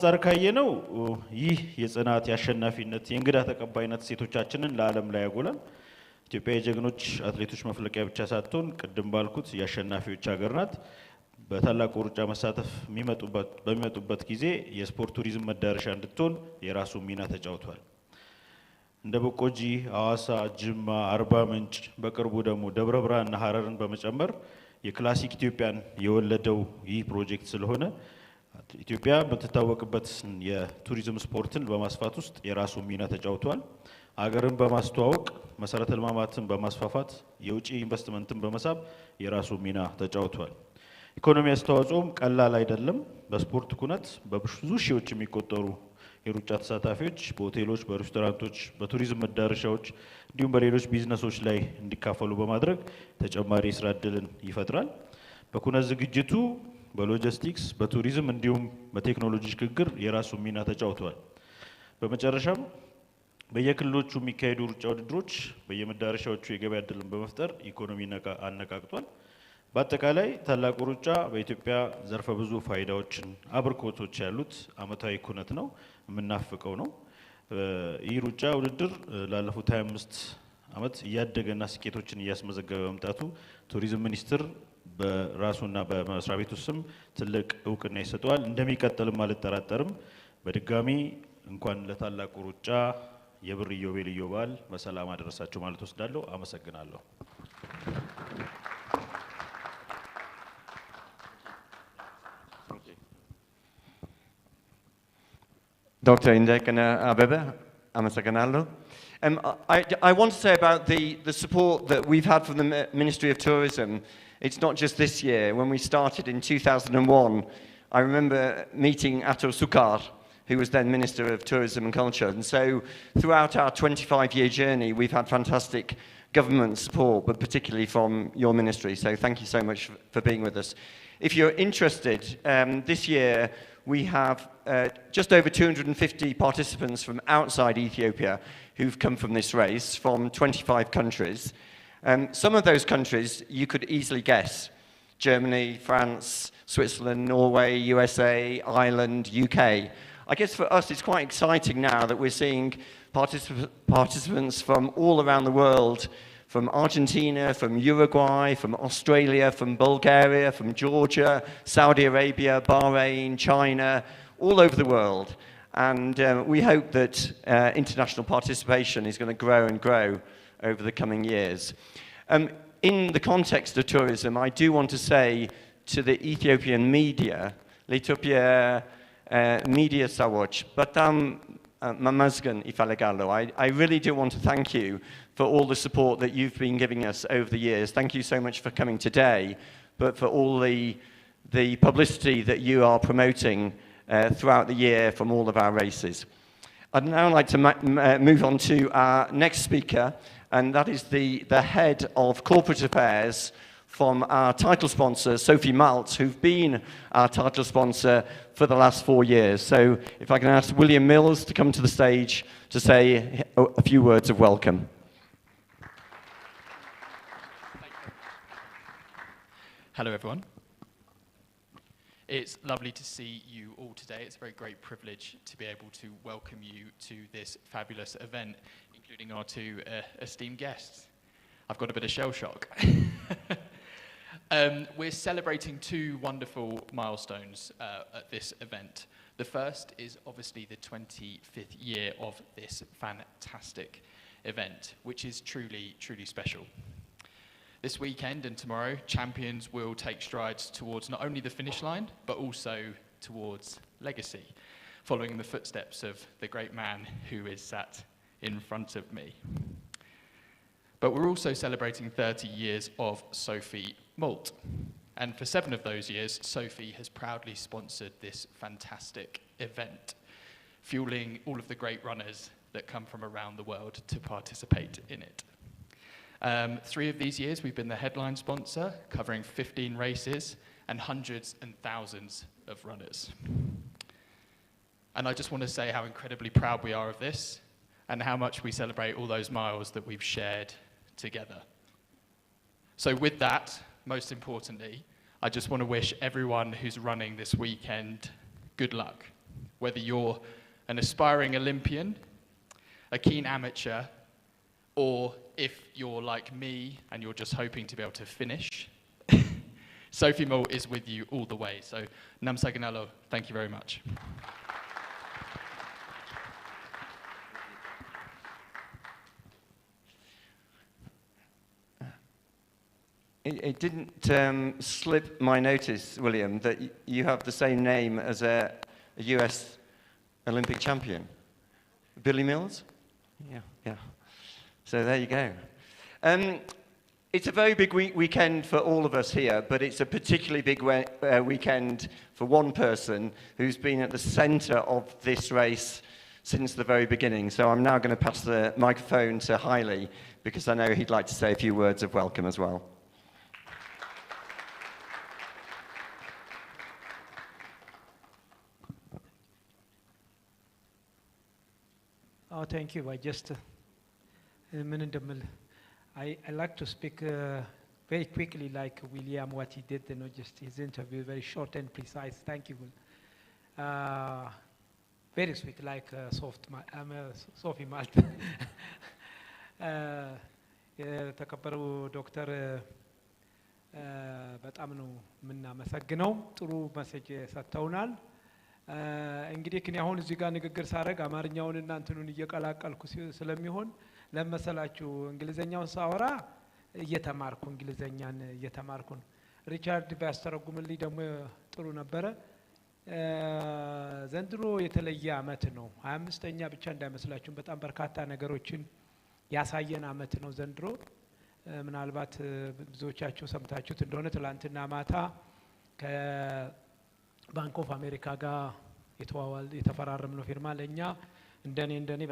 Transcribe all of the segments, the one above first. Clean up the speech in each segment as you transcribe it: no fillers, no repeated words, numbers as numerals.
አንጻር ካየነው ይህ የጽናት ያሸናፊነት የእንግዳ ተቀባይነት ሴቶቻችንን ለዓለም ላይ ያጎላል። ኢትዮጵያ የጀግኖች አትሌቶች መፍለቂያ ብቻ ሳትሆን ቅድም ባልኩት የአሸናፊዎች ሀገር ናት። በታላቁ ሩጫ መሳተፍ በሚመጡበት ጊዜ የስፖርት ቱሪዝም መዳረሻ እንድትሆን የራሱ ሚና ተጫውቷል። እንደ በቆጂ፣ ሐዋሳ፣ ጅማ፣ አርባ ምንጭ በቅርቡ ደግሞ ደብረ ብርሃንና ሐረርን በመጨመር የክላሲክ ኢትዮጵያን የወለደው ይህ ፕሮጀክት ስለሆነ ኢትዮጵያ በተታወቀበት የቱሪዝም ስፖርትን በማስፋት ውስጥ የራሱ ሚና ተጫውቷል። አገርን በማስተዋወቅ መሰረተ ልማትን በማስፋፋት የውጪ ኢንቨስትመንትን በመሳብ የራሱ ሚና ተጫውቷል። ኢኮኖሚ አስተዋጽኦም ቀላል አይደለም። በስፖርት ኩነት በብዙ ሺዎች የሚቆጠሩ የሩጫ ተሳታፊዎች በሆቴሎች፣ በሬስቶራንቶች፣ በቱሪዝም መዳረሻዎች እንዲሁም በሌሎች ቢዝነሶች ላይ እንዲካፈሉ በማድረግ ተጨማሪ የስራ ዕድልን ይፈጥራል። በኩነት ዝግጅቱ በሎጂስቲክስ፣ በቱሪዝም እንዲሁም በቴክኖሎጂ ሽግግር የራሱ ሚና ተጫውቷል። በመጨረሻም በየክልሎቹ የሚካሄዱ ሩጫ ውድድሮች በየመዳረሻዎቹ የገበያ ዕድልን በመፍጠር ኢኮኖሚ አነቃቅቷል። በአጠቃላይ ታላቁ ሩጫ በኢትዮጵያ ዘርፈ ብዙ ፋይዳዎችን አበርክቶች ያሉት ዓመታዊ ኩነት ነው፣ የምናፍቀው ነው። ይህ ሩጫ ውድድር ላለፉት 25 ዓመት እያደገና ስኬቶችን እያስመዘገበ መምጣቱ ቱሪዝም ሚኒስቴር በራሱና በመስሪያ ቤቱ ስም ትልቅ እውቅና ይሰጠዋል። እንደሚቀጥልም አልጠራጠርም። በድጋሚ እንኳን ለታላቁ ሩጫ የብር ኢዮቤልዩ በዓል በሰላም አደረሳችሁ ማለት ወስዳለሁ። አመሰግናለሁ። Dr. Indekana Abebe, amasaganalo. I want to say about the support that we've had from the Ministry of Tourism. It's not just this year. When we started in 2001, I remember meeting Ato Sukar, who was then Minister of Tourism and Culture. And so throughout our 25-year journey, we've had fantastic government support, but particularly from your ministry. So thank you so much for being with us. If you're interested, this year we have just over 250 participants from outside Ethiopia who've come from this race from 25 countries. Some of those countries you could easily guess: Germany, France, Switzerland, Norway, USA, Ireland, UK. I guess for us it's quite exciting now that we're seeing participants from all around the world, from Argentina, from Uruguay, from Australia, from Bulgaria, from Georgia, Saudi Arabia, Bahrain, China, all over the world. And we hope that international participation is going to grow and grow over the coming years. In the context of tourism, I do want to say to the Ethiopian media, l'Ethiopia media sawach, batam mamazgan ifalagalo. I really do want to thank you for all the support that you've been giving us over the years. Thank you so much for coming today, but for all the publicity that you are promoting throughout the year from all of our races. I'd now like to move on to our next speaker, and that is the head of corporate affairs from our title sponsor, Sophie Maltz, who've been our title sponsor for the last 4 years. So if I can ask William Mills to come to the stage to say a few words of welcome. Hello everyone. It's lovely to see you all today. It's a very great privilege to be able to welcome you to this fabulous event, including our two esteemed guests. I've got a bit of shell shock. We're celebrating two wonderful milestones at this event. The first is obviously the 25th year of this fantastic event, which is truly, truly special. This weekend and tomorrow, champions will take strides towards not only the finish line, but also towards legacy, following the footsteps of the great man who is sat in front of me. But we're also celebrating 30 years of Sophie Maltz. And for 7 of those years, Sophie has proudly sponsored this fantastic event, fueling all of the great runners that come from around the world to participate in it. 3 of these years we've been the headline sponsor, covering 15 races and hundreds and thousands of runners. And I just want to say how incredibly proud we are of this and how much we celebrate all those miles that we've shared together. So with that, most importantly, I just want to wish everyone who's running this weekend good luck. whether you're an aspiring Olympian, a keen amateur, or if you're like me and you're just hoping to be able to finish, Sophie Mull is with you all the way. So, Namsaganalo, thank you very much. It didn't slip my notice, William, that you have the same name as a US Olympic champion. Billy Mills? Yeah. So there you go. It's a very big weekend for all of us here, but it's a particularly big weekend for one person who's been at the center of this race since the very beginning. So I'm now going to pass the microphone to Hayilee, because I know he'd like to say a few words of welcome as well. Oh, thank you. I just, I like to speak very quickly like William, what he did, just his interview, very short and precise. Thank you. Very sweet, like Sophie Malt. የተከበሩ ዶክተር በጣም ነው የምናመሰግነው። ጥሩ መሰጅ ሰጥተውናል። እንግዲህ ግን አሁን እዚህ ጋር ንግግር ሳረግ አማርኛውን እና እንትኑን እየቀላቀልኩ ስለሚሆን ለመሰላችሁ እንግሊዘኛውን ሳወራ እየተማርኩ እንግሊዘኛን እየተማርኩ ነው። ሪቻርድ ቢያስተረጉምልኝ ደግሞ ጥሩ ነበረ። ዘንድሮ የተለየ አመት ነው። 25ኛ ብቻ እንዳይመስላችሁ በጣም በርካታ ነገሮችን ያሳየን አመት ነው ዘንድሮ። ምናልባት ብዙዎቻችሁ ሰምታችሁት እንደሆነ ትላንትና ማታ ከባንክ ኦፍ አሜሪካ ጋር የተፈራረምነው ፊርማ ለኛ እንደኔ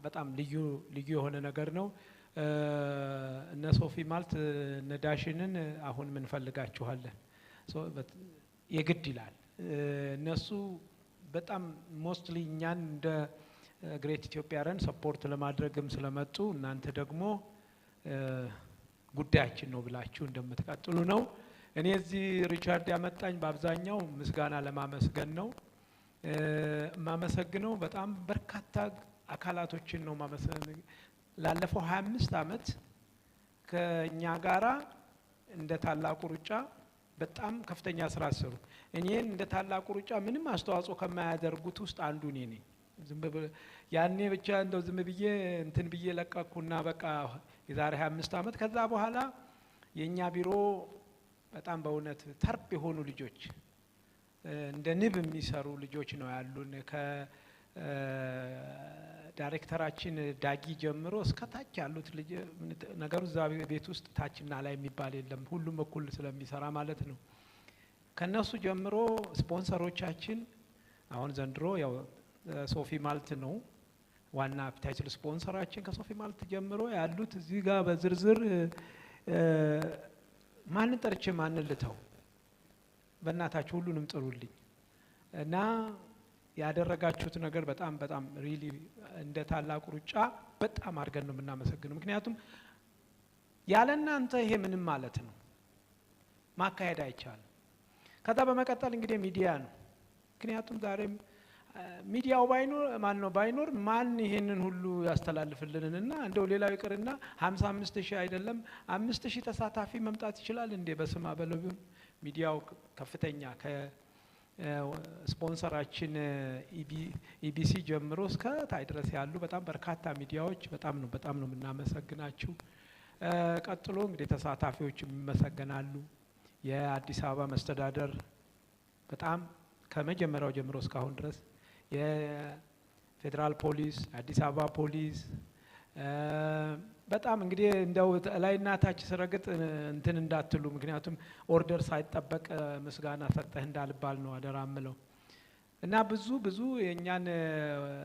በጣም ልዩ የሆነ ነገር ነው። እነ ሶፊ ማልት ነዳሽንን አሁን ምን ፈልጋችኋለን የግድ ይላል። እነሱ በጣም ሞስትሊ እኛን እንደ ግሬት ኢትዮጵያውያን ሰፖርት ለማድረግም ስለመጡ እናንተ ደግሞ ጉዳያችን ነው ብላችሁ እንደምትቀጥሉ ነው። እኔ እዚህ ሪቻርድ ያመጣኝ በአብዛኛው ምስጋና ለማመስገን ነው። ማመሰግነው በጣም በርካታ አካላቶችን ነው ማመሰግነው። ላለፈው 25 አመት ከኛ ጋራ እንደ ታላቁ ሩጫ በጣም ከፍተኛ ስራ ሰሩ። እኔን እንደ ታላቁ ሩጫ ምንም አስተዋጽኦ ከማያደርጉት ውስጥ አንዱ ነኝ። ያኔ ብቻ እንደው ዝም ብዬ እንትን ብዬ ለቀኩና በቃ የዛሬ 25 አመት ከዛ በኋላ የኛ ቢሮ በጣም በእውነት ተርብ የሆኑ ልጆች እንደ ንብ የሚሰሩ ልጆች ነው ያሉን። ከዳይሬክተራችን ዳጊ ጀምሮ እስከ ታች ያሉት ልጅ ነገሩ እዛ ቤት ውስጥ ታችና ላይ የሚባል የለም፣ ሁሉም እኩል ስለሚሰራ ማለት ነው። ከነሱ ጀምሮ ስፖንሰሮቻችን አሁን ዘንድሮ ያው ሶፊ ማልት ነው ዋና ታይትል ስፖንሰራችን። ከሶፊ ማልት ጀምሮ ያሉት እዚህ ጋር በዝርዝር ማን ጠርቼ ማን ልተው፣ በእናታችሁ ሁሉንም ጥሩልኝ እና ያደረጋችሁት ነገር በጣም ሪሊ እንደ ታላቁ ሩጫ በጣም አድርገን ነው የምናመሰግነው። ምክንያቱም ያለናንተ ይሄ ምንም ማለት ነው ማካሄድ አይቻልም። ከዛ በመቀጠል እንግዲህ ሚዲያ ነው። ምክንያቱም ዛሬም ሚዲያው ባይኖር ማን ይሄንን ሁሉ ያስተላልፍልንና እንደው ሌላው ይቅርና 55000 አይደለም 5000 ተሳታፊ መምጣት ይችላል እንዴ? በስማ በለቡ ሚዲያው ከፍተኛ ከስፖንሰራችን ኢቢሲ ጀምሮ እስከ ታይ ድረስ ያሉ በጣም በርካታ ሚዲያዎች በጣም ነው የምናመሰግናችሁ። ቀጥሎ እንግዲህ ተሳታፊዎች ይመሰገናሉ። የአዲስ አበባ መስተዳደር በጣም ከመጀመሪያው ጀምሮ እስካሁን ድረስ የፌደራል ፖሊስ፣ አዲስ አበባ ፖሊስ በጣም እንግዲህ እንደው ላይና ታች ስረግጥ እንትን እንዳትሉ፣ ምክንያቱም ኦርደር ሳይጠበቅ ምስጋና ሰጠህ እንዳልባል ነው አደራምለው እና ብዙ የኛን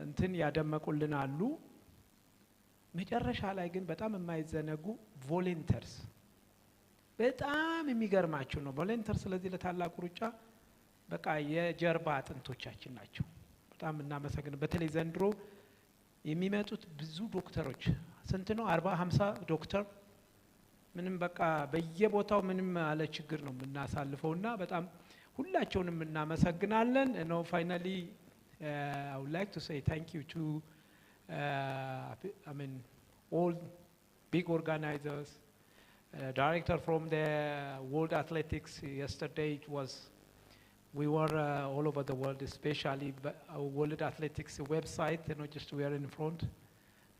እንትን ያደመቁልን አሉ። መጨረሻ ላይ ግን በጣም የማይዘነጉ ቮለንተርስ በጣም የሚገርማችሁ ነው ቮለንተርስ። ስለዚህ ለታላቁ ሩጫ በቃ የጀርባ አጥንቶቻችን ናቸው። በጣም እናመሰግን። በተለይ ዘንድሮ የሚመጡት ብዙ ዶክተሮች ስንት ነው 40-50 ዶክተር ምንም በቃ በየቦታው ምንም አለ ችግር ነው የምናሳልፈውና በጣም ሁላቸውንም እናመሰግናለን ነው። ፋይናሊ I would like to say thank you to, all big organizers, director from the World Athletics. Yesterday we were all over the world, especially our World Athletics website, just we are in front.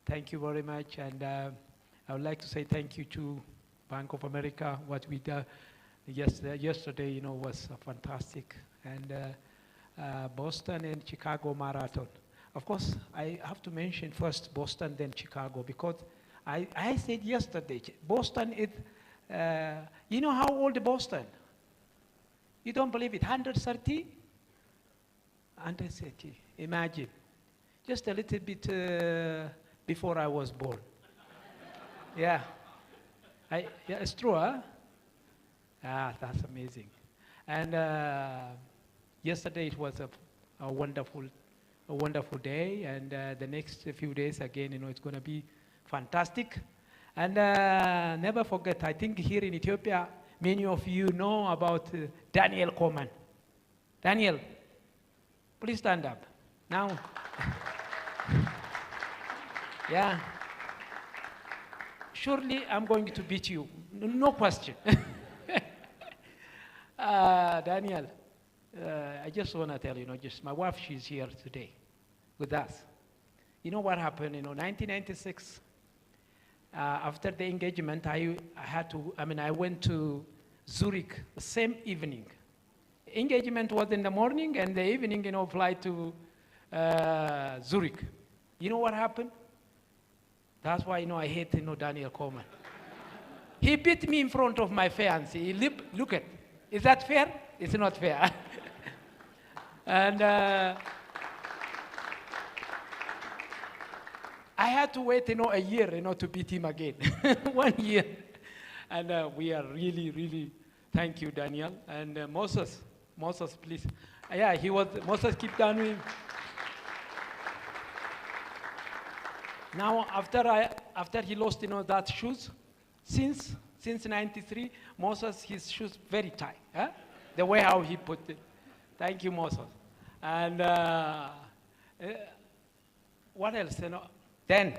Thank you very much, and I would like to say thank you to Bank of America. What we did yesterday, was fantastic, and Boston and Chicago Marathon. Of course, I have to mention first Boston, then Chicago, because I said yesterday, Boston is, you know how old Boston? You don't believe it, 130? 130, imagine. Just a little bit before I was born. Yeah, it's true, huh? That's amazing. And yesterday it was a wonderful day, and the next few days again, it's going to be fantastic. And never forget, I think here in Ethiopia, many of you know about Daniel Coleman. Daniel, please stand up. Now, yeah. Surely I'm going to beat you, no question. Daniel, I just want to tell you, just my wife, she's here today with us. You know what happened, 1996, after the engagement, I went to Zurich the same evening. Engagement was in the morning, and the evening, fly to Zurich. You know what happened? That's why, I hate, Daniel Coleman. He beat me in front of my fiancée. Look at, is that fair? It's not fair. And I had to wait, a year, to beat him again. 1 year. And we are really, really, thank you, Daniel. And Moses, please. Yeah, Moses keep down. Now, after he lost, that shoes, since 93, Moses, his shoes very tight. Huh? The way how he put it. Thank you, Moses. And what else? Then,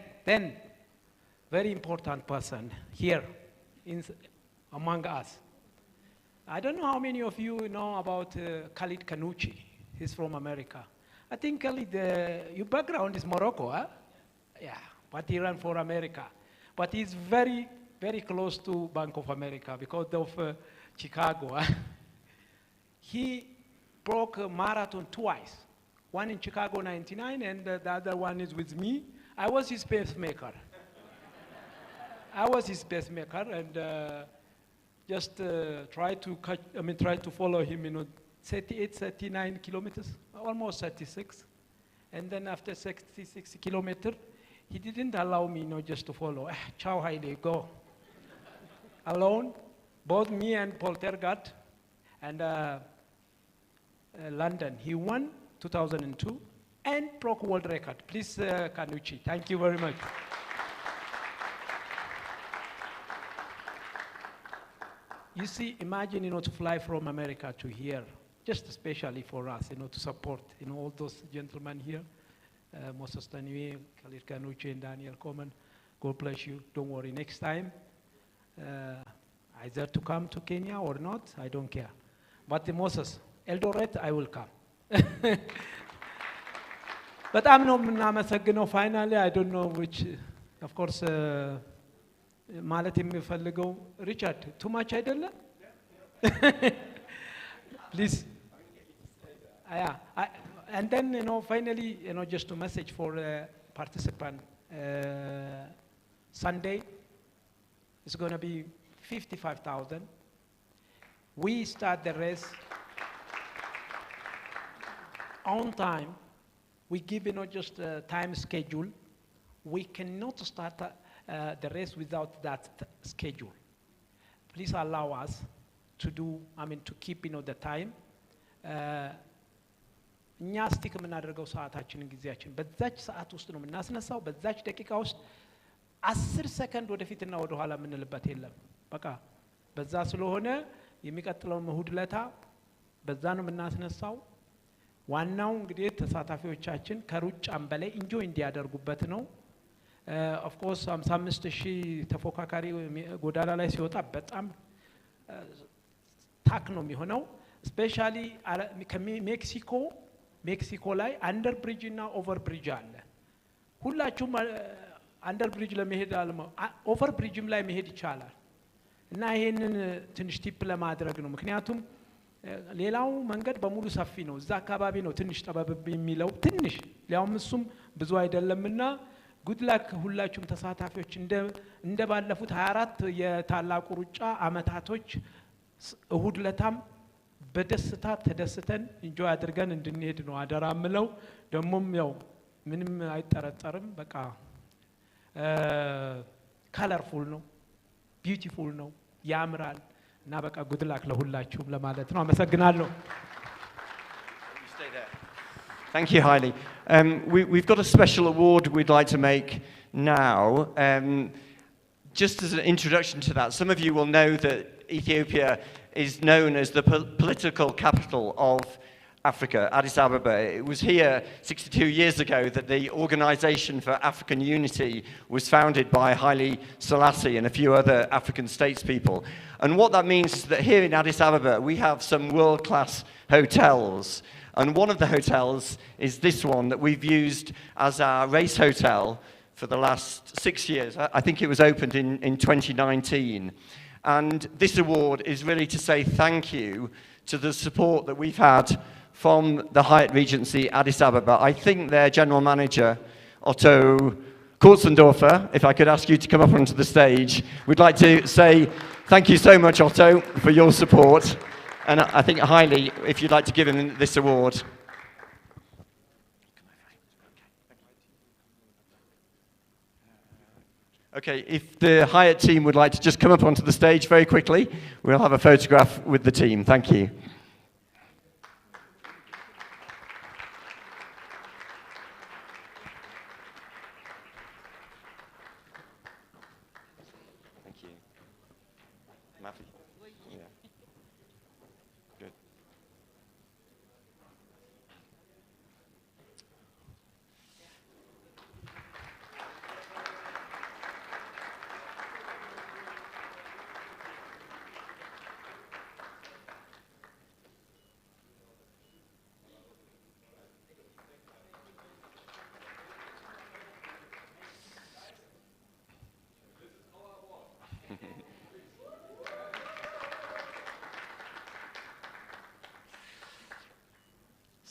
very important person here among us. I don't know how many of you know about Kaalid Kaalushaa. He's from America. I think Khalid, your background is Morocco, huh? Yeah, but he ran for America. But he's very, very close to Bank of America because of Chicago. Huh? He broke a marathon twice. One in Chicago, 99, and the other one is with me. I was his pacemaker. And just try to follow him, 38, 39 kilometers, almost 36. And then after 66 kilometers, he didn't allow me, just to follow. Ciao, hayilee, go. Alone, both me and Paul Tergat, and London. He won 2002 and broke world record. Please, Kaalushaa, thank you very much. You see, imagine, to fly from America to here, just especially for us, to support, all those gentlemen here. Moses Tanui, Kaalid Kaalushaa, and Daniel Coleman. God bless you. Don't worry. Next time, either to come to Kenya or not, I don't care. But Moses, Eldoret, I will come. But I'm not finally, I don't know which, of course, Richard, too much አይደለም? Please. Yeah. And then, finally, just a message for participant. Sunday, it's going to be 55,000. We start the race on time. We give, just a time schedule. We cannot start the race without that schedule. Please allow us to to keep, the time. እኛ ስቲክ የምናደርገው ሰዓታችንን ጊዜያችን በዛች ሰዓት ውስጥ ነው የምናስነሳው። በዛች ደቂቃ ውስጥ 10 ሰከንድ ወደፊትና ወደ ኋላ የምንልበት የለም። በቃ በዛ ስለሆነ የሚቀጥለው እሁድ ለታ በዛ ነው የምናስነሳው። ዋናው እንግዲህ ተሳታፊዎቻችን ከሩጫም በላይ ኢንጆይ እንዲያደርጉበት ነው። ኦፍ ኮርስ 55000 ተፎካካሪ ጎዳና ላይ ሲወጣ በጣም ታክ ነው የሚሆነው። ስፔሻሊ ሜክሲኮ ላይ አንደር ብሪጅ እና ኦቨር ብሪጅ አለ። ሁላችሁም አንደር ብሪጅ ለመሄድ ኦቨር ብሪጅም ላይ መሄድ ይቻላል እና ይሄንን ትንሽ ቲፕ ለማድረግ ነው። ምክንያቱም ሌላው መንገድ በሙሉ ሰፊ ነው። እዛ አካባቢ ነው ትንሽ ጠበብ የሚለው ትንሽ ሊያውም እሱም ብዙ አይደለምና ጉድ ላክ ሁላችሁም ተሳታፊዎች እንደ ባለፉት 24 የታላቁ ሩጫ አመታቶች እሁድ ለታም በደስታ ተደስተን ኢንጆይ አድርገን እንድንሄድ ነው አደራ ምለው። ደሞም ያው ምንም አይጠረጠርም በቃ ከለርፉል ነው ቢዩቲፉል ነው ያምራል እና በቃ ጉድ ላክ ለሁላችሁም ለማለት ነው። አመሰግናለሁ። Thank you, Hayilee. We've got a special award we'd like to make now. Just as an introduction to that, some of you will know that Ethiopia is known as the political capital of Africa, Addis Ababa. It was here 62 years ago that the Organization for African Unity was founded by Haile Selassie and a few other African statespeople. And what that means is that here in Addis Ababa, we have some world-class hotels. And one of the hotels is this one that we've used as our race hotel for the last 6 years. I think it was opened in 2019. And this award is really to say thank you to the support that we've had from the Hyatt Regency Addis Ababa. I think their general manager, Otto Kurtzendorfer, if I could ask you to come up onto the stage, we'd like to say thank you so much, Otto, for your support. And I think Hayilee, if you'd like to give him this award. Okay, if the Hyatt team would like to just come up onto the stage very quickly, we'll have a photograph with the team. Thank you. Thank you. Matthew? Yeah. Good.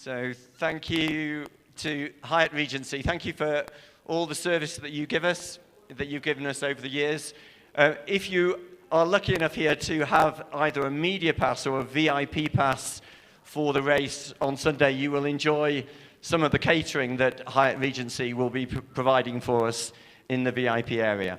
So thank you to Hyatt Regency. Thank you for all the service that you give us, that you've given us over the years. If you are lucky enough here to have either a media pass or a VIP pass for the race on Sunday, you will enjoy some of the catering that Hyatt Regency will be providing for us in the VIP area.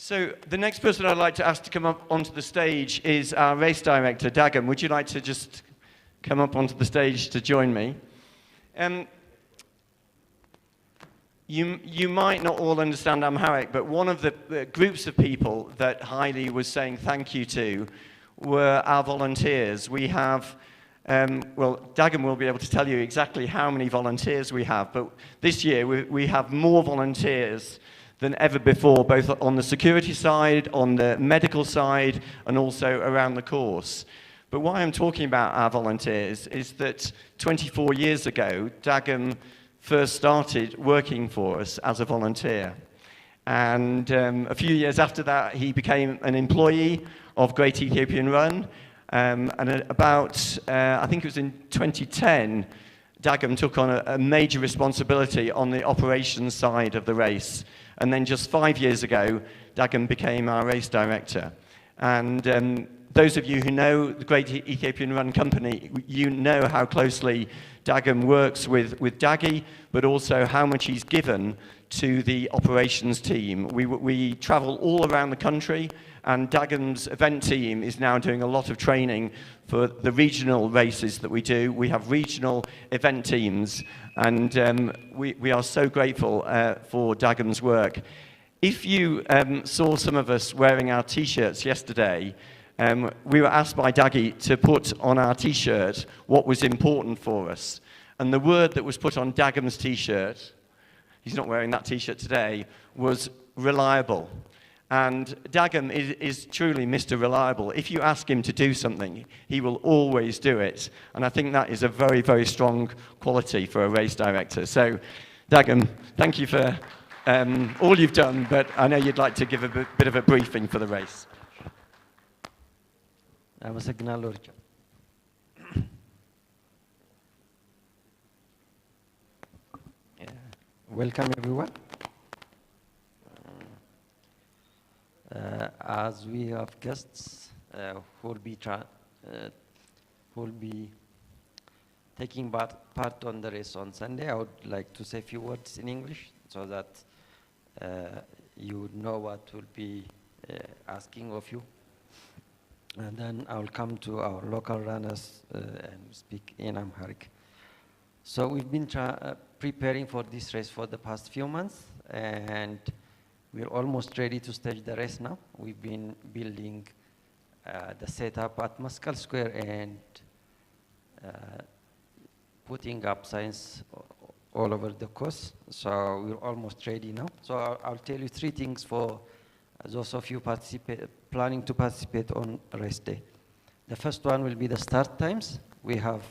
So the next person I'd like to ask to come up onto the stage is our race director, Dagam. Would you like to just come up onto the stage to join me? You might not all understand Amharic, but one of the groups of people that Hayilee was saying thank you to were our volunteers. We have, well, Dagam will be able to tell you exactly how many volunteers we have, but this year we have more volunteers than ever before, both on the security side, on the medical side, and also around the course. But why I'm talking about our volunteers is that 24 years ago, Dagam first started working for us as a volunteer. And a few years after that, he became an employee of Great Ethiopian Run. And about, I think it was in 2010, Dagam took on a major responsibility on the operations side of the race. And then just 5 years ago, Dagam became our race director. And those of you who know the great Ethiopian Run company, you know how closely Dagam works with Dagi, but also how much he's given to the operations team. We travel all around the country, and Dagam's event team is now doing a lot of training for the regional races that we do. We have regional event teams, and we are so grateful for Dagam's work. If you saw some of us wearing our T-shirts yesterday, we were asked by Dagi to put on our T-shirt what was important for us. And the word that was put on Dagam's T-shirt, he's not wearing that T-shirt today, was reliable. And Dagam is truly Mr. Reliable. If you ask him to do something, he will always do it. And I think that is a very, very strong quality for a race director. So, Dagam, thank you for all you've done, but I know you'd like to give a bit of a briefing for the race. አመሰግናለሁ ሪቻ Welcome everyone. As we have guests who will be taking part on the race on Sunday, I would like to say a few words in English so that you would know what will be asking of you. And then I will come to our local runners and speak in Amharic. So we've been preparing for this race for the past few months, and we're almost ready to stage the race now. We've been building the setup at Mesqal Square and putting up signs all over the course. So we're almost ready now. So I'll tell you three things for those of you planning to participate on race day. The first one will be the start times. We have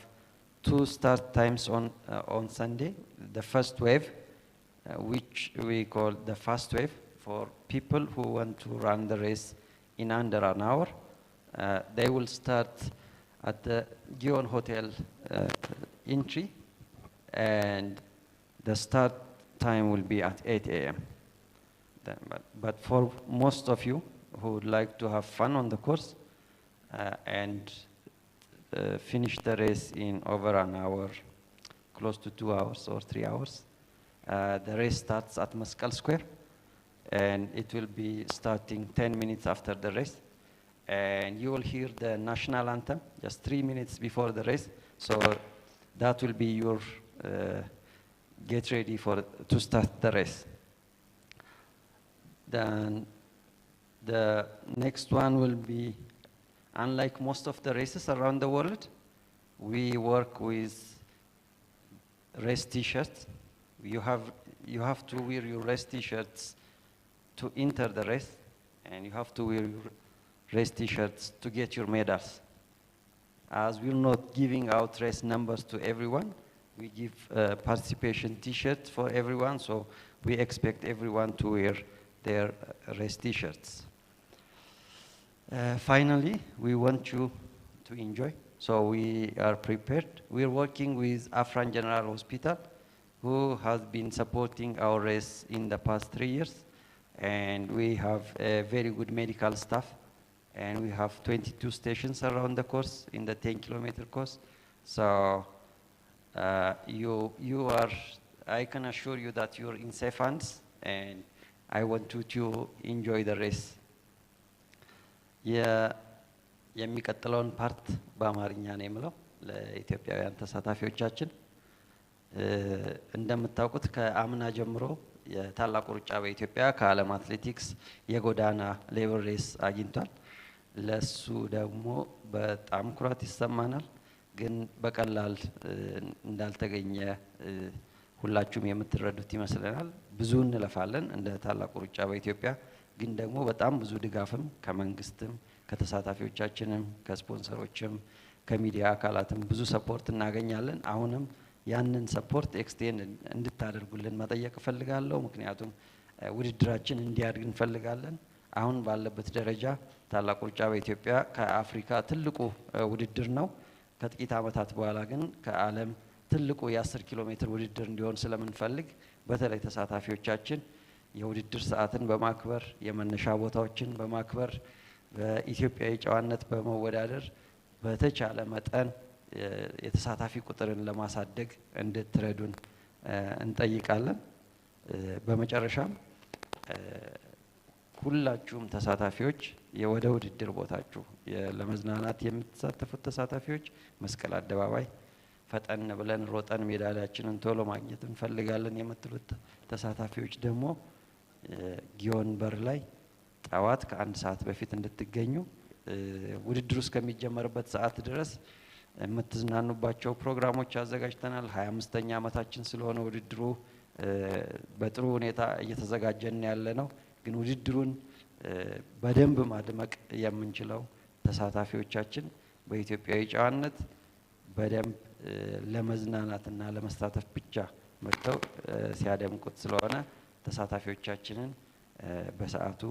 2 start times on Sunday. The first wave, which we call the fast wave, for people who want to run the race in under an hour. They will start at the Gion Hotel entry, and the start time will be at 8 a.m. But for most of you who would like to have fun on the course and finish the race in over an hour, close to 2 hours or 3 hours, the race starts at Mesqal Square, and it will be starting 10 minutes after the race. And you will hear the national anthem just 3 minutes before the race. So that will be your get ready to start the race. Then the next one will be, unlike most of the races around the world, we work with race T-shirts. You have to wear your race T-shirts to enter the race, and you have to wear your race T-shirts to get your medals. As we're not giving out race numbers to everyone, we give participation T-shirts for everyone, so we expect everyone to wear their race T-shirts. Finally, we want you to enjoy, so we are prepared. We're working with Afran General Hospital, who has been supporting our race in the past 3 years, and we have a very good medical staff, and we have 22 stations around the course, in the 10-kilometer course. So I can assure you that you're in safe hands, and I want you to enjoy the race. የሚቀጥለውን ፓርት በአማርኛ ነው የምለው ለኢትዮጵያውያን ተሳታፊዎቻችን። እንደምታውቁት ከአምና ጀምሮ የታላቁ ሩጫ በኢትዮጵያ ከዓለም አትሌቲክስ የጎዳና ሌቨል ሬስ አግኝቷል። ለሱ ደግሞ በጣም ኩራት ይሰማናል፣ ግን በቀላል እንዳልተገኘ ሁላችሁም የምትረዱት ይመስለናል። ብዙ እንለፋለን እንደ ታላቁ ሩጫ በኢትዮጵያ፣ ግን ደግሞ በጣም ብዙ ድጋፍም ከመንግስትም ከተሳታፊዎቻችንም ከስፖንሰሮችም ከሚዲያ አካላትም ብዙ ሰፖርት እናገኛለን። አሁንም ያንን ሰፖርት ኤክስቴንድ እንድታደርጉልን መጠየቅ ፈልጋለሁ። ምክንያቱም ውድድራችን እንዲያድግ እንፈልጋለን። አሁን ባለበት ደረጃ ታላቁ ሩጫ በኢትዮጵያ ከአፍሪካ ትልቁ ውድድር ነው። ከጥቂት ዓመታት በኋላ ግን ከዓለም ትልቁ የ10 ኪሎ ሜትር ውድድር እንዲሆን ስለምንፈልግ በተለይ ተሳታፊዎቻችን የውድድር ሰዓትን በማክበር የመነሻ ቦታዎችን በማክበር በኢትዮጵያዊ ጨዋነት በመወዳደር በተቻለ መጠን የተሳታፊ ቁጥርን ለማሳደግ እንድትረዱን እንጠይቃለን። በመጨረሻም ሁላችሁም ተሳታፊዎች የወደ ውድድር ቦታችሁ ለመዝናናት የምትሳተፉት ተሳታፊዎች መስቀል አደባባይ ፈጠን ብለን ሮጠን ሜዳሊያችንን ቶሎ ማግኘት እንፈልጋለን የምትሉት ተሳታፊዎች ደግሞ ጊዮን በር ላይ ጠዋት ከአንድ ሰዓት በፊት እንድትገኙ ውድድሩ እስከሚጀመርበት ሰዓት ድረስ የምትዝናኑባቸው ፕሮግራሞች አዘጋጅተናል። 25ኛ ዓመታችን ስለሆነ ውድድሩ በጥሩ ሁኔታ እየተዘጋጀን ያለ ነው። ግን ውድድሩን በደንብ ማድመቅ የምንችለው ተሳታፊዎቻችን በኢትዮጵያዊ ጨዋነት በደንብ ለመዝናናትና ለመሳተፍ ብቻ መጥተው ሲያደምቁት ስለሆነ ተሳታፊዎቻችንን በሰዓቱ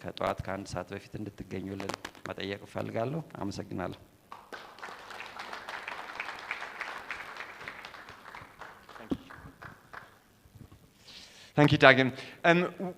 ከጠዋት ከአንድ ሰዓት በፊት እንድትገኙልን መጠየቅ እፈልጋለሁ። አመሰግናለሁ። Thank you, Dagan.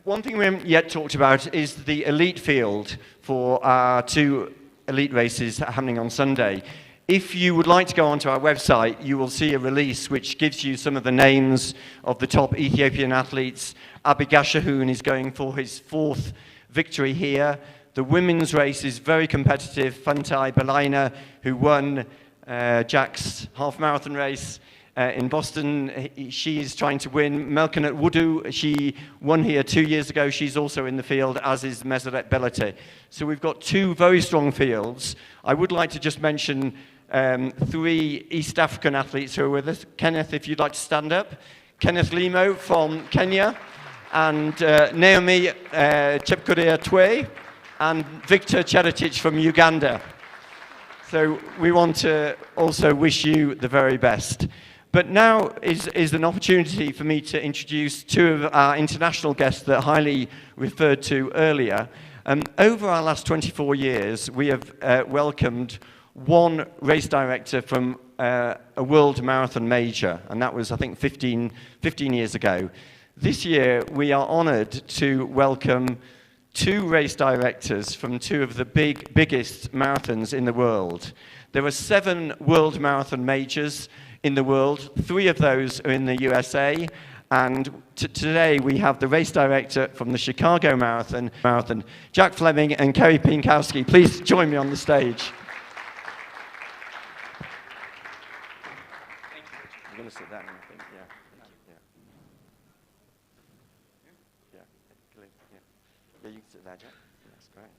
One thing we haven't yet talked about is the elite field for our 2 elite races happening on Sunday. If you would like to go onto our website, you will see a release which gives you some of the names of the top Ethiopian athletes. Abigashahun is going for his 4th victory here. The women's race is very competitive. Fantai Balaina, who won Jack's half marathon race in Boston, she is trying to win. Melkanat Wudu, she won here 2 years ago. She's also in the field, as is Meseret Belate. So we've got 2 very strong fields. I would like to just mention 3 East African athletes who are with us. Kenneth, if you'd like to stand up. Kenneth Limo from Kenya, and Naomi Chepkorea Twe, and Victor Cheretich from Uganda. So we want to also wish you the very best. But now is an opportunity for me to introduce 2 of our international guests that Hayilee referred to earlier. Over our last 24 years, we have welcomed 1 race director from a world marathon major, and that was, I think, 15 years ago. This year, we are honored to welcome 2 race directors from 2 of the biggest marathons in the world. There are 7 world marathon majors in the world. 3 of those are in the USA, and today we have the race director from the Chicago Marathon, Jack Fleming and Kerry Pinkowski. Please join me on the stage. You're going to sit down, I think, yeah. Yeah, you can sit there, Jack. That's great.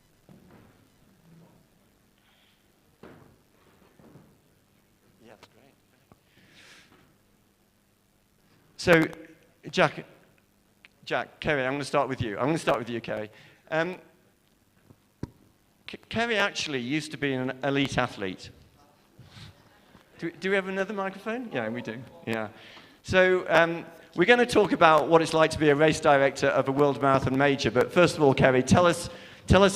Yeah, that's great. So, Jack, Kerry, I'm going to start with you. Kerry. Kerry actually used to be an elite athlete. Do we have another microphone? Yeah, we do. Yeah. So we're going to talk about what it's like to be a race director of a world marathon major. But first of all, Kerry, tell us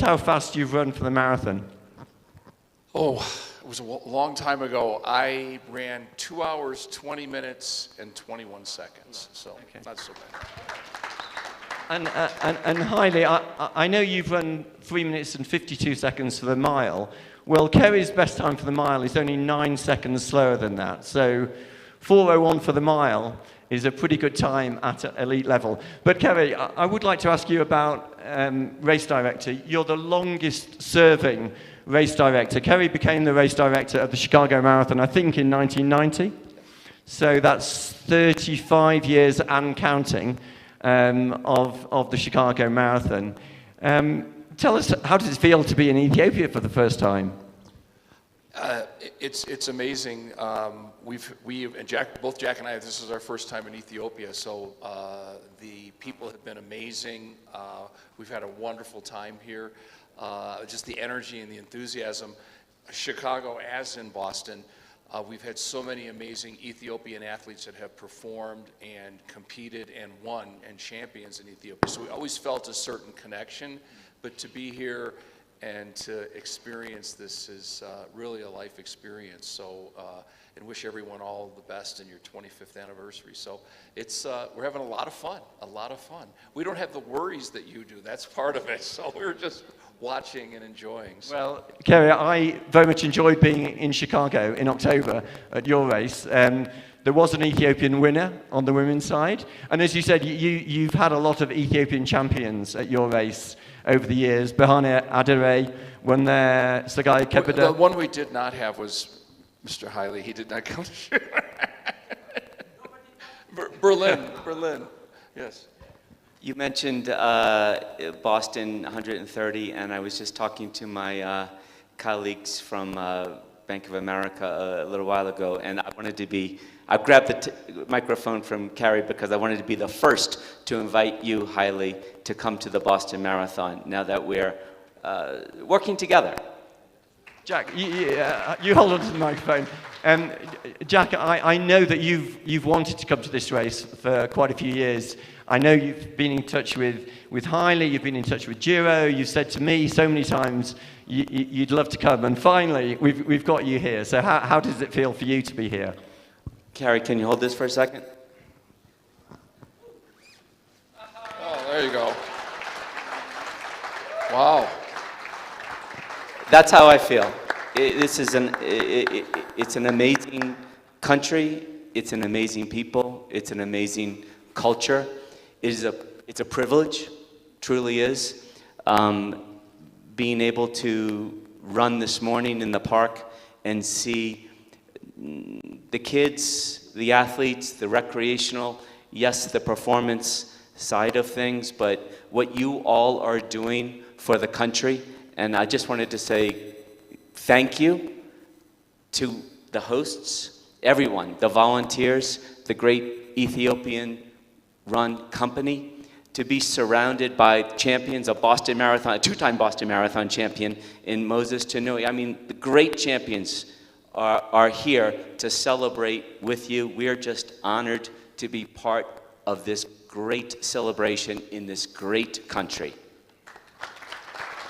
how fast you've run for the marathon. Oh, it was a long time ago. I ran 2 hours, 20 minutes, and 21 seconds. So not so bad. And Hayilee, I know you've run 3 minutes and 52 seconds for the mile. Well, Kerry's best time for the mile is only 9 seconds slower than that. So 4:01 for the mile is a pretty good time at elite level. But Kerry, I would like to ask you about race director. You're the longest serving race director. Kerry became the race director of the Chicago Marathon, I think, in 1990. So that's 35 years and counting of the Chicago Marathon. Tell us, how does it feel to be in Ethiopia for the first time? It's amazing. Both Jack and I, this is our first time in Ethiopia, so the people have been amazing. We've had a wonderful time here. Just the energy and the enthusiasm. Chicago, as in Boston, we've had so many amazing Ethiopian athletes that have performed and competed and won and champions in Ethiopia. So we always felt a certain connection, but to be here and to experience this is really a life experience. So, and wish everyone all the best in your 25th anniversary. So it's, we're having a lot of fun. We don't have the worries that you do. That's part of it. So we're just watching and enjoying. So. Well, Kerry, I very much enjoyed being in Chicago in October at your race. There was an Ethiopian winner on the women's side. And as you said, you've had a lot of Ethiopian champions at your race over the years. Bahane Adere won there, Sagai Kepeda. The one we did not have was Mr. Hayilee. He did not come to shoot. Berlin, yes. You mentioned Boston 130, and I was just talking to my colleagues from Bank of America a little while ago, and I grabbed the microphone from Carrie because I wanted to be the first to invite you, Hayilee, to come to the Boston Marathon, now that we're working together. Jack, you hold on to the microphone. Jack, I know that you've wanted to come to this race for quite a few years. I know you've been in touch with Hayilee, you've been in touch with Giro, you've said to me so many times you'd love to come, and finally we've got you here. So how does it feel for you to be here? Carrie, can you hold this for a second? Oh, there you go. Wow. That's how I feel. It's an amazing country. It's an amazing people. It's an amazing culture. It's a privilege, truly is. Being able to run this morning in the park and see the kids, the athletes, the recreational, yes, the performance side of things, but what you all are doing for the country. And I just wanted to say thank you to the hosts, everyone, the volunteers, the great Ethiopian-run company, to be surrounded by champions, a Boston Marathon, a two-time Boston Marathon champion in Moses Tanui. I mean, the great champions are here to celebrate with you. We are just honored to be part of this great celebration in this great country.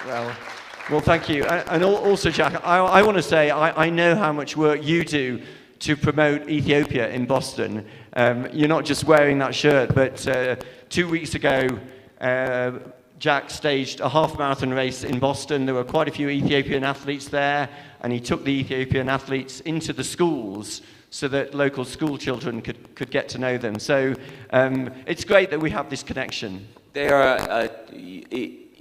Well, thank you. And also, Jack, I want to say I know how much work you do to promote Ethiopia in Boston. You're not just wearing that shirt, but 2 weeks ago, Jack staged a half-marathon race in Boston. There were quite a few Ethiopian athletes there, and he took the Ethiopian athletes into the schools so that local school children could get to know them. So it's great that we have this connection. They are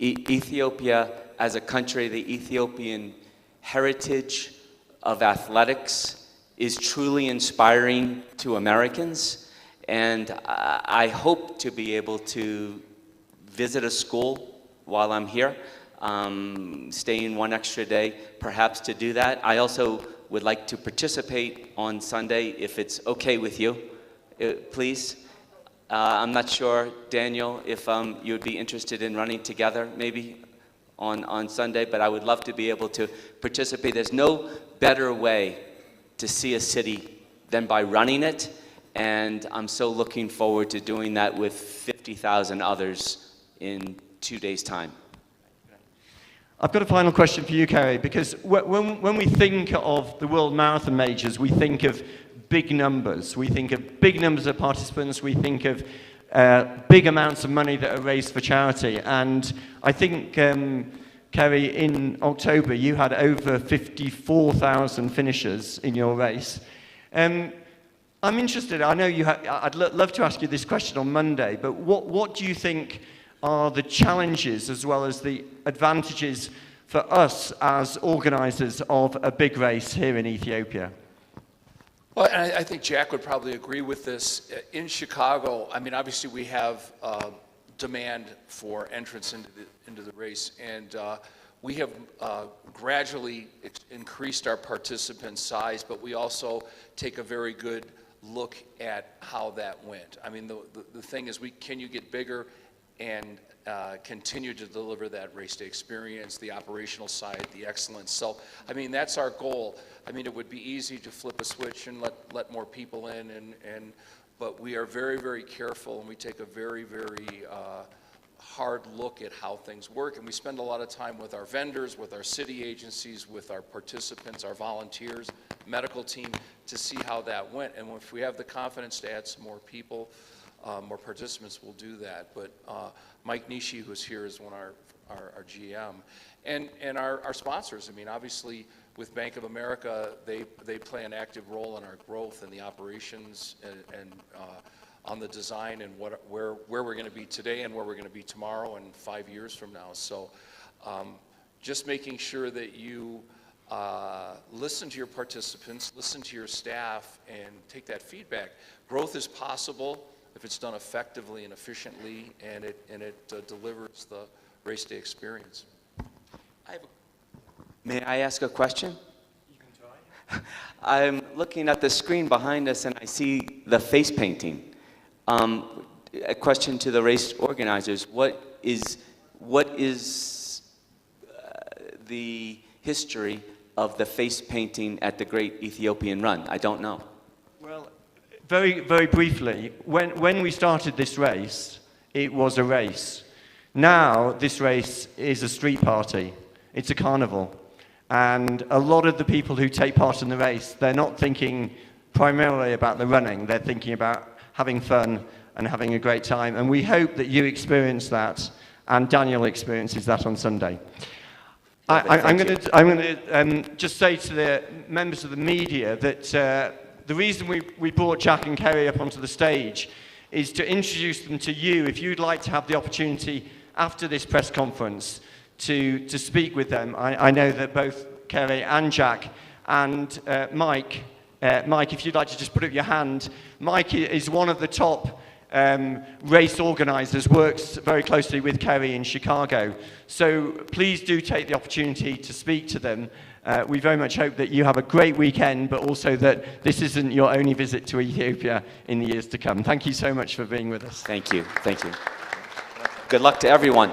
Ethiopia as a country, the Ethiopian heritage of athletics is truly inspiring to Americans, and I hope to be able to visit a school while I'm here, staying one extra day, perhaps to do that. I also would like to participate on Sunday, if it's okay with you, please. I'm not sure, Daniel, if you would be interested in running together, maybe, on Sunday, but I would love to be able to participate. There's no better way to see a city than by running it, and I'm so looking forward to doing that with 50,000 others in 2 days' time. I've got a final question for you, Kerry, because when we think of the World Marathon Majors, we think of big numbers. We think of big numbers of participants. We think of big amounts of money that are raised for charity. And I think, Kerry, in October, you had over 54,000 finishers in your race. I'm interested, I know I'd love to ask you this question on Monday, but what do you think are the challenges as well as the advantages for us as organisers of a big race here in Ethiopia? Well, and I think Jack would probably agree with this. In Chicago, I mean, obviously we have demand for entrance into the race, and we have gradually increased our participant size, but we also take a very good look at how that went. I mean, the thing is, can you get bigger and continue to deliver that race day experience, the operational side, the excellence. So, I mean, that's our goal. I mean, it would be easy to flip a switch and let more people in, but we are very, very careful, and we take a very, very hard look at how things work, and we spend a lot of time with our vendors, with our city agencies, with our participants, our volunteers, medical team, to see how that went. And if we have the confidence to add some more people, more participants will do that. But Mike Nishi, who's here, is one of our GM. And our sponsors. I mean, obviously, with Bank of America, they play an active role in our growth and the operations and on the design and where we're going to be today and where we're going to be tomorrow and 5 years from now. So just making sure that you listen to your participants, listen to your staff, and take that feedback. Growth is possible if it's done effectively and efficiently, and it delivers the race day experience. May I ask a question? You can try. I'm looking at the screen behind us and I see the face painting. A question to the race organizers: what is the history of the face painting at the Great Ethiopian Run? I don't know. Well, very, very briefly, when we started this race, it was a race. Now, this race is a street party. It's a carnival. And a lot of the people who take part in the race, they're not thinking primarily about the running. They're thinking about having fun and having a great time. And we hope that you experience that, and Daniel experiences that on Sunday. I'm going to just say to the members of the media that the reason we brought Jack and Kerry up onto the stage is to introduce them to you. If you'd like to have the opportunity after this press conference to speak with them, I know that both Kerry and Jack and Mike, if you'd like to just put up your hand. Mike is one of the top race organisers, works very closely with Kerry in Chicago. So please do take the opportunity to speak to them. We very much hope that you have a great weekend, but also that this isn't your only visit to Ethiopia in the years to come. Thank you so much for being with us. Thank you. Thank you. Good luck to everyone.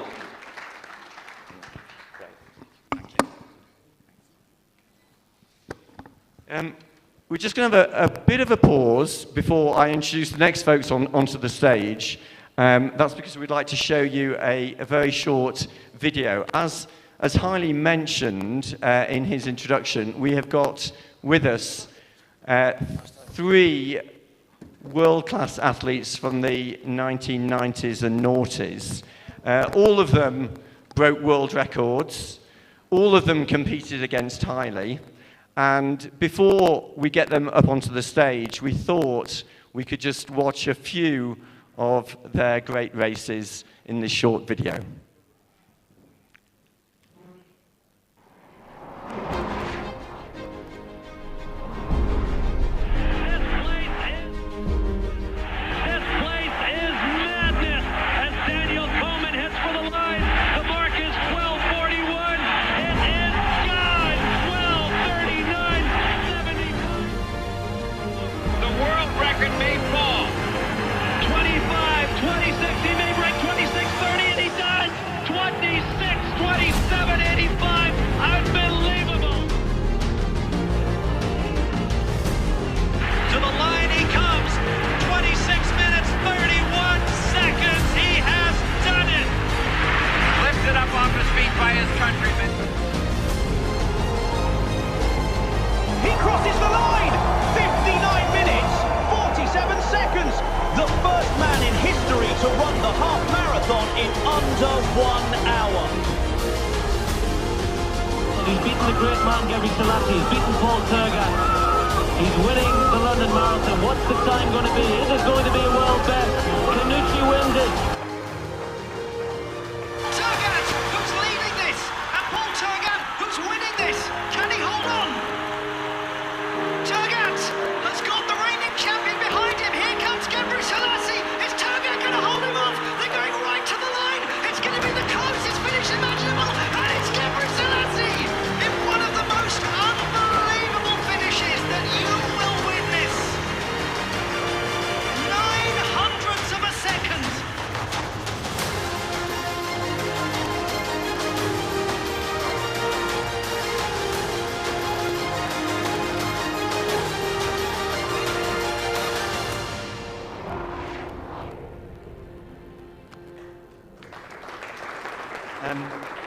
We're just going to have a bit of a pause before I introduce the next folks onto the stage. That's because we'd like to show you a very short video. As Hayilee mentioned in his introduction, we have got with us 3 world-class athletes from the 1990s and noughties. All of them broke world records. All of them competed against Hayilee. And before we get them up onto the stage, we thought we could just watch a few of their great races in this short video. By his countrymen. He crosses the line! 59 minutes, 47 seconds! The first man in history to run the half marathon in under 1 hour. He's beaten the great man, Gary Selassie. He's beaten Paul Tergat. He's winning the London Marathon. What's the time going to be? Is it going to be a world best? Keenyatu wins it.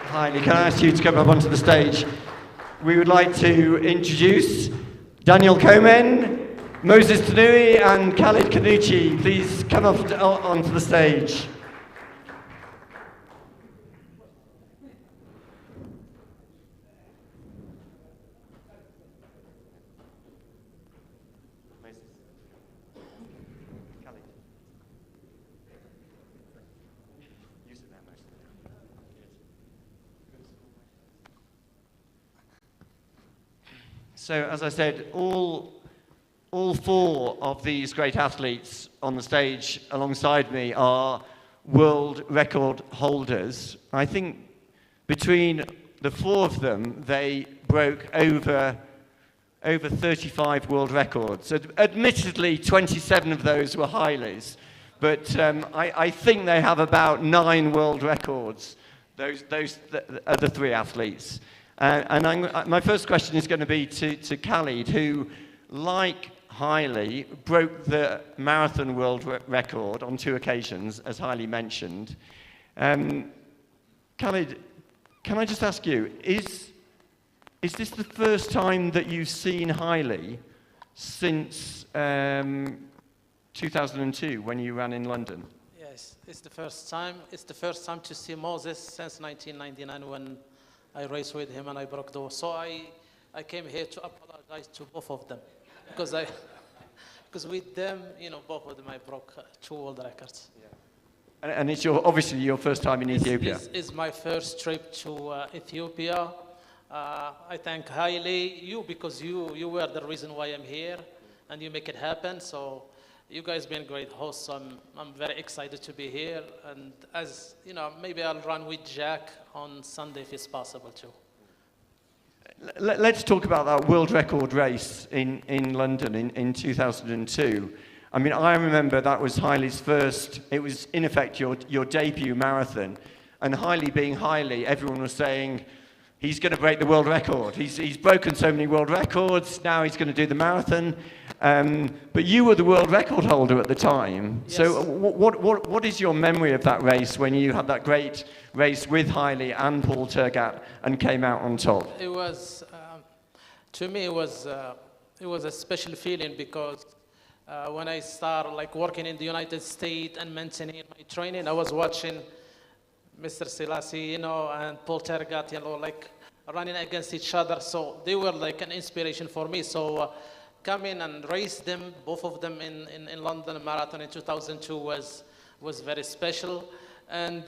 Hayilee, can I ask you to come up onto the stage? We would like to introduce Daniel Komen, Moses Tanui and Kaalid Kaalushaa, please come up onto the stage. So, as I said, all four of these great athletes on the stage alongside me are world record holders. I think between the four of them, they broke over 35 world records. Admittedly, 27 of those were Hailees, but I think they have about 9 world records, those other three athletes. My first question is going to be to Kaalid, who, like Hayilee, broke the marathon world record on 2 occasions, as Hayilee mentioned. Kaalid, can I just ask you, is this the first time that you've seen Hayilee since 2002, when you ran in London? Yes, it's the first time. It's the first time to see Moses since 1999 when I raced with him and I broke the. So I came here to apologize to both of them because with them, both of them I broke 2 world records. Yeah. And it's obviously your first time in Ethiopia. It's my first trip to Ethiopia. I thank Hayilee, because you were the reason why I'm here, and you make it happen. So you guys been great hosts. I'm very excited to be here, and as you know, maybe I'll run with Jack on Sunday if it's possible too. Let's talk about that world record race in London in 2002. I mean, I remember that was Hailee's first, it was in effect your debut marathon. And Hayilee being Hayilee, everyone was saying, he's going to break the world record. He's broken so many world records, now he's going to do the marathon. But you were the world record holder at the time. Yes. So what is your memory of that race when you had that great race with Hayilee and Paul Tergat and came out on top? It was, to me, it was a special feeling because when I started working in the United States and maintaining my training, I was watching Mr. Sillaasetu, and Paul Tergat, running against each other. So they were like an inspiration for me. So coming and race them, both of them in London Marathon in 2002 was very special. And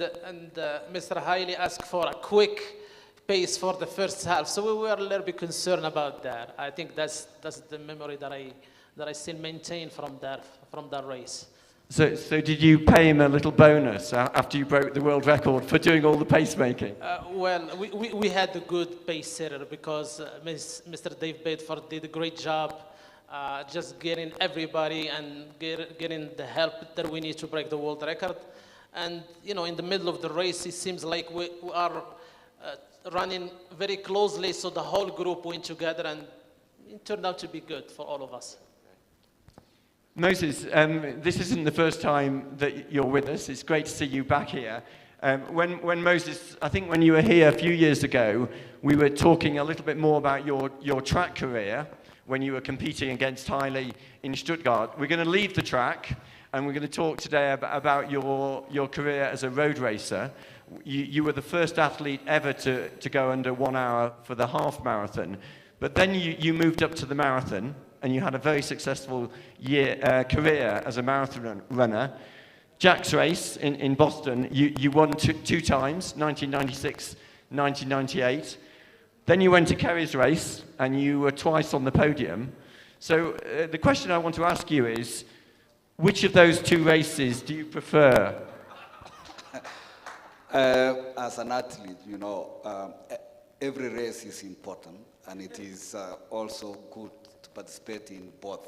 Mr. Hayilee asked for a quick pace for the first half. So we were a little bit concerned about that. I think that's the memory that I still maintain from that race. So did you pay him a little bonus after you broke the world record for doing all the pacemaking? Well, we had a good pace setter because Mr. Dave Bedford did a great job just getting everybody and getting the help that we need to break the world record. And, in the middle of the race, it seems like we are running very closely, so the whole group went together and it turned out to be good for all of us. Moses, this isn't the first time that you're with us. It's great to see you back here. When Moses, I think when you were here a few years ago, we were talking a little bit more about your track career when you were competing against Hayilee in Stuttgart. We're going to leave the track and we're going to talk today about your career as a road racer. You were the first athlete ever to go under 1 hour for the half marathon, but then you moved up to the marathon and you had a very successful career as a marathon runner. Jack's race in Boston, you won two times, 1996, 1998. Then you went to Kerry's race and you were twice on the podium. So the question I want to ask you is, which of those 2 races do you prefer? As an athlete, every race is important, and it is also good to participate in both.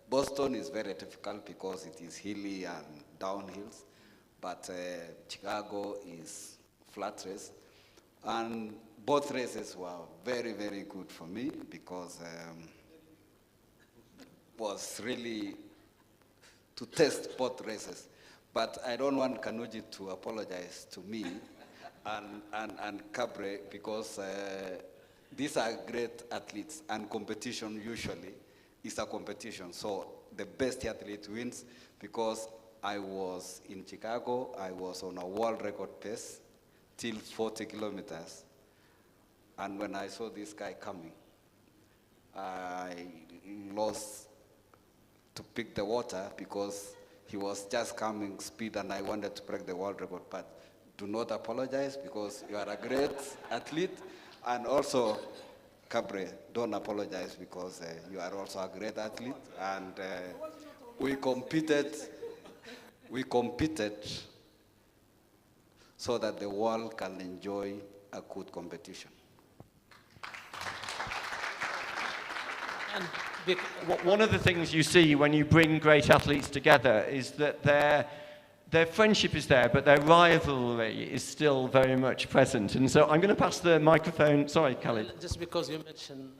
Boston is very difficult because it is hilly and downhills, but Chicago is flat race. And both races were very, very good for me because was really to test both races. But I don't want Kanuji to apologize to me and Cabre because these are great athletes, and competition usually it's a competition. So the best athlete wins, because I was in Chicago, I was on a world record pace till 40 kilometers. And when I saw this guy coming, I lost to pick the water because he was just coming speed and I wanted to break the world record. But do not apologize because you are a great athlete. And also, Cabre, don't apologize because you are also a great athlete. And we competed so that the world can enjoy a good competition. And one of the things you see when you bring great athletes together is that their friendship is there, but their rivalry is still very much present. And so I'm going to pass the microphone. Sorry, Khalid. Just because you mentioned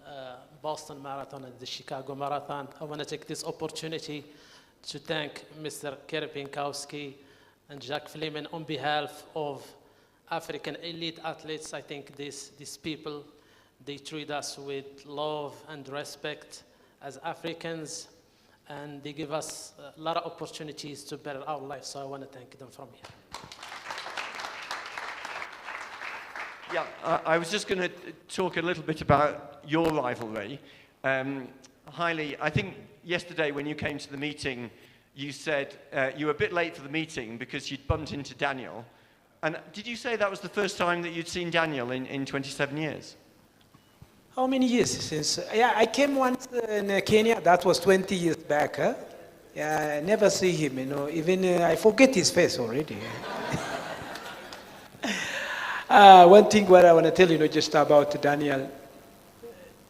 Boston Marathon and the Chicago Marathon, I want to take this opportunity to thank Mr. Kerry Pinkowski and Jack Fleeman on behalf of African elite athletes. I think these people, they treat us with love and respect as Africans, and they give us a lot of opportunities to better our lives. So I want to thank them from here. Yeah, I was just going to talk a little bit about your rivalry. Hayilee, I think yesterday when you came to the meeting, you said you were a bit late for the meeting because you'd bumped into Daniel. And did you say that was the first time that you'd seen Daniel in 27 years? How many years since? Yeah, I came once in Kenya. That was 20 years back. Huh? Yeah, I never see him. You know, even I forget his face already. One thing what I want to tell you, just about Daniel.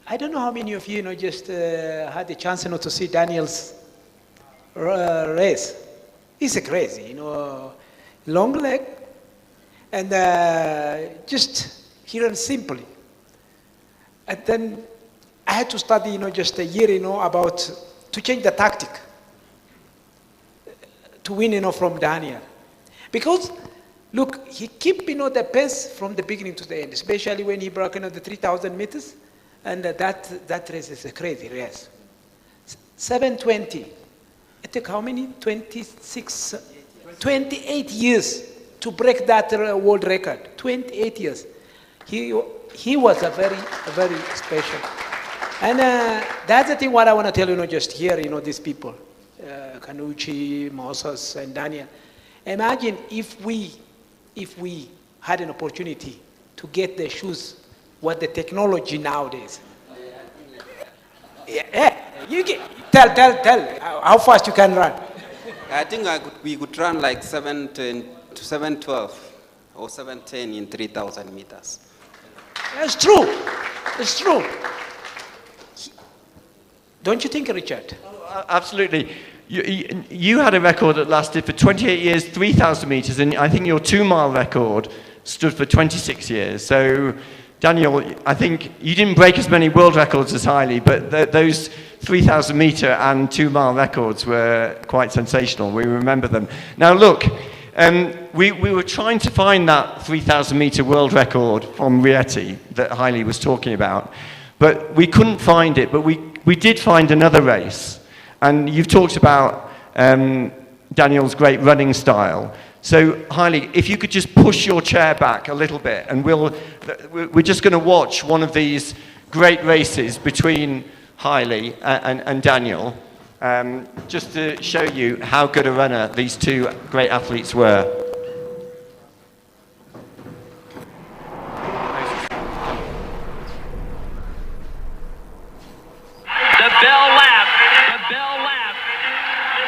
I don't know how many of you, just had the chance, to see Daniel's race. He's crazy, long leg, and just he runs simply. And then I had to study, just a year, about to change the tactic to win, from Daniel. Because, look, he keep, the pace from the beginning to the end, especially when he broke, the 3,000 meters. And that race is a crazy race. 7:20. It took how many? 28 years to break that world record. 28 years. He was a very special. And that's the thing what I want to tell you, just here, these people, Kanuchi, Moses, and Daniel. Imagine if we had an opportunity to get the shoes, what the technology nowadays. Yeah, you get, tell how fast you can run. I think we could run like 7:12 or 7:10 in 3,000 meters. That's true. It's true. Don't you think, Richard? Oh, absolutely. You had a record that lasted for 28 years, 3,000 meters, and I think your 2-mile record stood for 26 years. So, Daniel, I think you didn't break as many world records as Hayilee, but those 3,000 meter and 2-mile records were quite sensational. We remember them. Now, look, we were trying to find that 3,000 meter world record from Rieti that Hayilee was talking about, but we couldn't find it. But we did find another race, and you've talked about Daniel's great running style. So, Hayilee, if you could just push your chair back a little bit, and we're just going to watch one of these great races between Hayilee and Daniel, just to show you how good a runner these two great athletes were. The bell lap.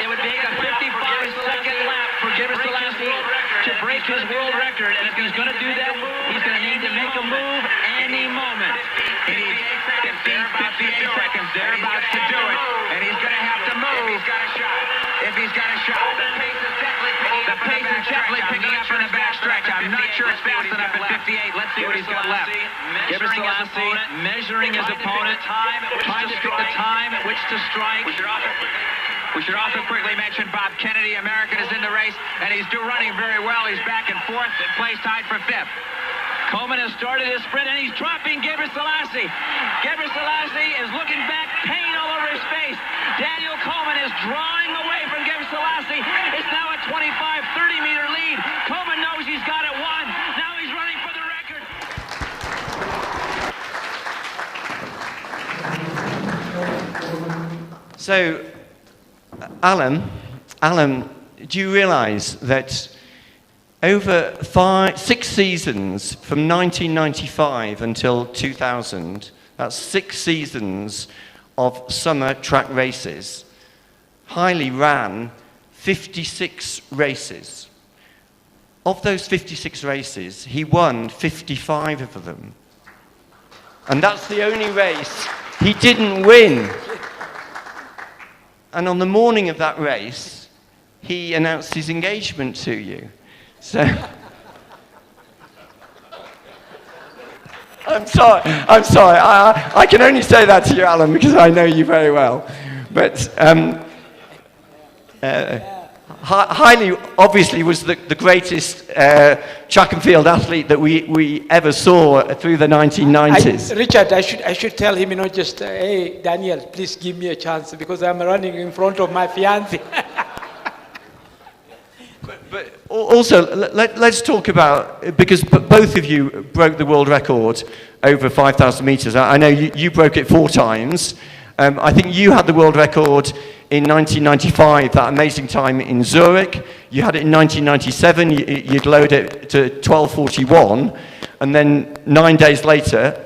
It would take a 55-second lap for Gebre Selassie to break his world record, and if he's going to do that, he's going to need to make a move any moment. He needs 58 seconds. They're about to do it, and he's going to have to move. If he's got a shot. The pace is definitely picking up in the backstretch. I'm not sure it's fast enough at 58. Let's see what he's got left. Gebre Selassie measuring his opponent, trying to pick the time at which to strike. We should also quickly mention Bob Kennedy, American, is in the race, and he's running very well. He's back and forth and plays tied for 5th. Coleman has started his sprint, and he's dropping Gebre Selassie. Gebre Selassie is looking back, pain all over his face. So, Alan, do you realise that over 6 seasons, from 1995 until 2000, that's 6 seasons of summer track races, Hayilee ran 56 races. Of those 56 races, he won 55 of them. And that's the only race he didn't win. And on the morning of that race, he announced his engagement to you. So, I'm sorry. I can only say that to you, Alan, because I know you very well. But Hayilee obviously was the greatest track and field athlete that we ever saw through the 1990s. Richard, I should tell him, just, hey, Daniel, please give me a chance because I'm running in front of my fiancée. But also, let's talk about, because both of you broke the world record over 5,000 meters. I know you broke it 4 times. I think you had the world record in 1995, that amazing time in Zurich. You had it in 1997, you'd load it to 12:41, and then 9 days later,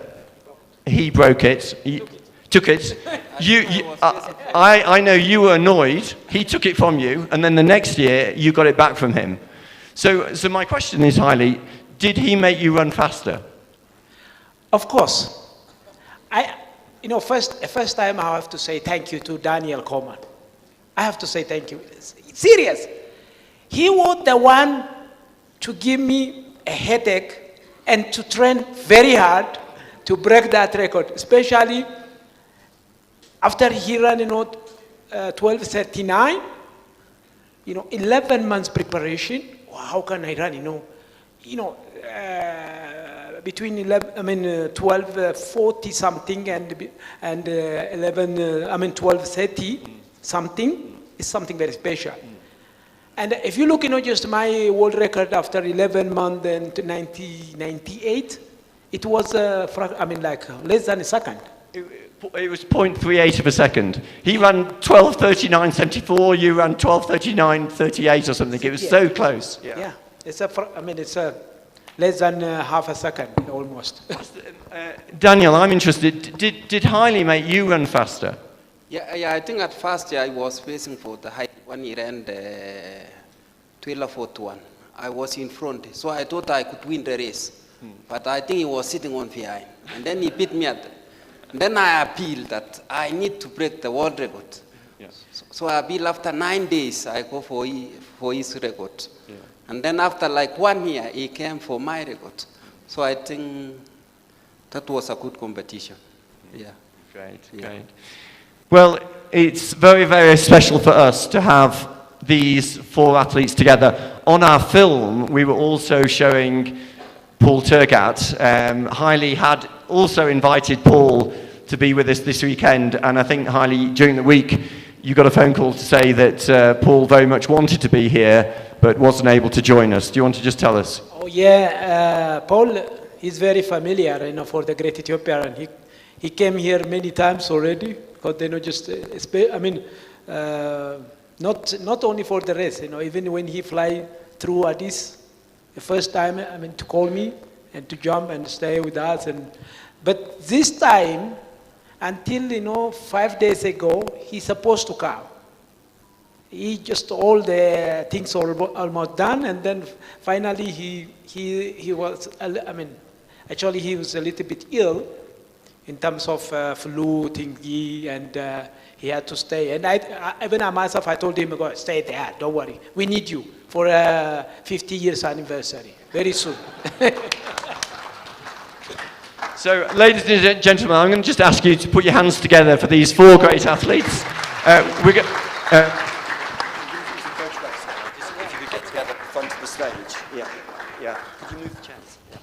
he broke it. He took it. I know you were annoyed. He took it from you, and then the next year you got it back from him. So my question is, Hayilee, did he make you run faster? Of course. First time I have to say thank you to Daniel Coleman. I have to say thank you. Serious. He was the one to give me a headache and to train very hard to break that record, especially after he ran 12:39, 11 months preparation. How can I run, between 12:40 something and 12:30 something is something very special. And if you look, just my world record after 11 months and 1998, it was less than a second. It was 0.38 of a second. He ran 12:39.74. You ran 12:39.38 or something. It was so close. Yeah. It's less than half a second almost. Daniel, I'm interested. Did Hayilee make you run faster? Yeah, I think at first I was facing for the height when he ran the 12:41. I was in front, so I thought I could win the race. But I think he was sitting on behind. And then he beat me then I appealed that I need to break the world record. Yes. So I appealed after 9 days, I go for his record. Yeah. And then after 1 year, he came for my record. So I think that was a good competition. Yeah. Great. Well, it's very, very special for us to have these 4 athletes together. On our film, we were also showing Paul Turgat. Hayilee had also invited Paul to be with us this weekend, and I think, Hayilee, during the week, you got a phone call to say that Paul very much wanted to be here, but wasn't able to join us. Do you want to just tell us? Oh yeah, Paul is very familiar, for the Great Ethiopia, and he came here many times already. But not only for the race, even when he fly through Addis, the first time, to call me and to jump and stay with us. But this time, until 5 days ago, he's supposed to come. He just all the things almost done, and then finally he was. Actually he was a little bit ill in terms of flu thingy, and he had to stay. And even myself, I told him, go stay there, don't worry. We need you for a 50 years anniversary, very soon. So, ladies and gentlemen, I'm going to just ask you to put your hands together for these 4 great athletes. If you could get together in front of the stage. Yeah. Could you move the chairs? Yeah.